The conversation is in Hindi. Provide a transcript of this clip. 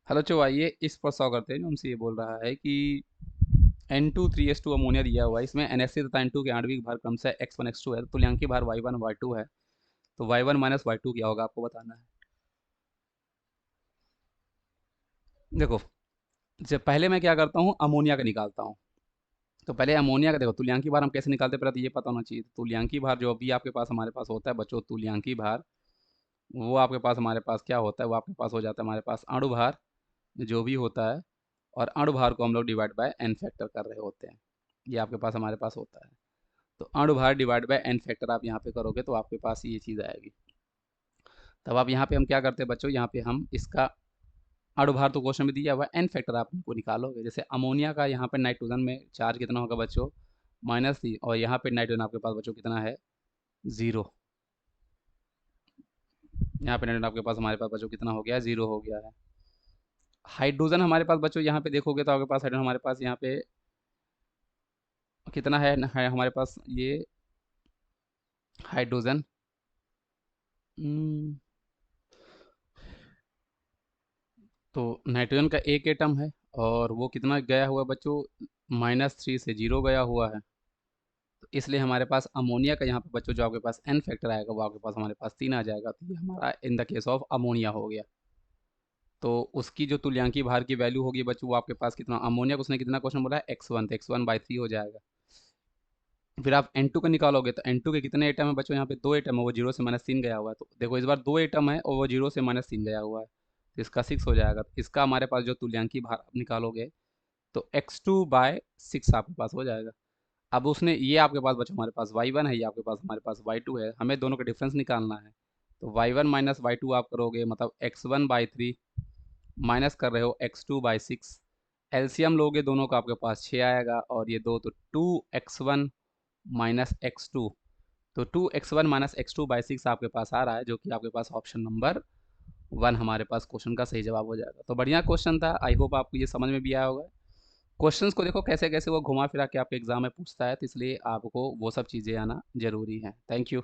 हेलो चो, आइए इस पर सॉल्व करते हैं। जो हमसे ये बोल रहा है कि N2 3s2 अमोनिया दिया हुआ है, इसमें NH3 तथा N2 के आणविक भार क्रमशः x1 x2 है, तुल्यांकी भार y1 y2 है। तो y1 माइनस y2 क्या होगा, आपको बताना है। देखो, जब पहले मैं क्या करता हूँ, अमोनिया का निकालता हूँ। तो पहले अमोनिया का देखो, तुल्यांकी भार हम कैसे निकालते हैं, पहले तो ये पता होना चाहिए। तुल्यांकी भार जो अभी आपके पास हमारे पास होता है बच्चों, तुल्यांकी भार वो आपके पास हमारे पास क्या होता है, वो आपके पास हो जाता है हमारे पास अणु भार जो भी होता है, और अणु भार को हम लोग डिवाइड बाय एन फैक्टर कर रहे होते हैं। ये आपके पास हमारे पास होता है। तो अणु भार डिवाइड बाय एन फैक्टर आप यहाँ पे करोगे तो आपके पास ये चीज़ आएगी। तब आप यहाँ पे हम क्या करते हैं बच्चों, यहाँ पे हम इसका अणु भार तो क्वेश्चन में दिया हुआ है, एन फैक्टर आप इनको निकालोगे। जैसे अमोनिया का यहाँ पे नाइट्रोजन में चार्ज कितना होगा बच्चों, -3, और यहाँ पे नाइट्रोजन आपके पास बच्चों कितना है, 0। यहाँ पे नाइट्रोजन आपके पास हमारे पास बच्चों कितना हो गया है, 0 हो गया है। हाइड्रोजन हमारे पास बच्चों यहाँ पे देखोगे तो आपके पास हाइड्रोजन हमारे पास यहाँ पे कितना है हमारे पास ये हाइड्रोजन। हम्म, तो नाइट्रोजन का एक एटम है, और वो कितना गया हुआ है बच्चों, -3 से 0 गया हुआ है। तो इसलिए हमारे पास अमोनिया का यहाँ पे बच्चों जो आपके पास एन फैक्टर आएगा वो आपके पास हमारे पास 3 आ जाएगा। तो ये हमारा in the case of ammonia हो गया। तो उसकी जो तुल्यांकी भार की वैल्यू होगी बच्चों, वो आपके पास कितना, अमोनिया को उसने कितना क्वेश्चन बोला है, x1, तो x1/3 हो जाएगा। फिर आप N2 का निकालोगे तो N2 के कितने एटम है बच्चों, यहाँ पे 2 एटम है, वो 0 से -3 गया हुआ है। तो देखो इस बार 2 एटम है और वो 0 से -3 गया हुआ है, तो इसका 6 हो जाएगा। तो इसका हमारे पास जो तुल्यांकी भार आप निकालोगे तो x2/6 आपके पास हो जाएगा। अब उसने ये आपके पास बच्चों हमारे पास y1 है, ये आपके पास हमारे पास y2 है, हमें दोनों का डिफरेंस निकालना है। तो y1 माइनस y2 आप करोगे, मतलब x1/3 माइनस कर रहे हो x2/6। एलसीएम लोगे दोनों का आपके पास 6 आएगा, और ये दो तो 2x1 माइनस x2। तो 2x1 माइनस x2/6 आपके पास आ रहा है, जो कि आपके पास ऑप्शन नंबर 1 हमारे पास क्वेश्चन का सही जवाब हो जाएगा। तो बढ़िया क्वेश्चन था, आई होप आपको ये समझ में भी आया होगा। क्वेश्चंस को देखो कैसे कैसे वो घुमा फिरा के आपके एग्जाम में पूछता है, तो इसलिए आपको वो सब चीज़ें आना जरूरी है। Thank you.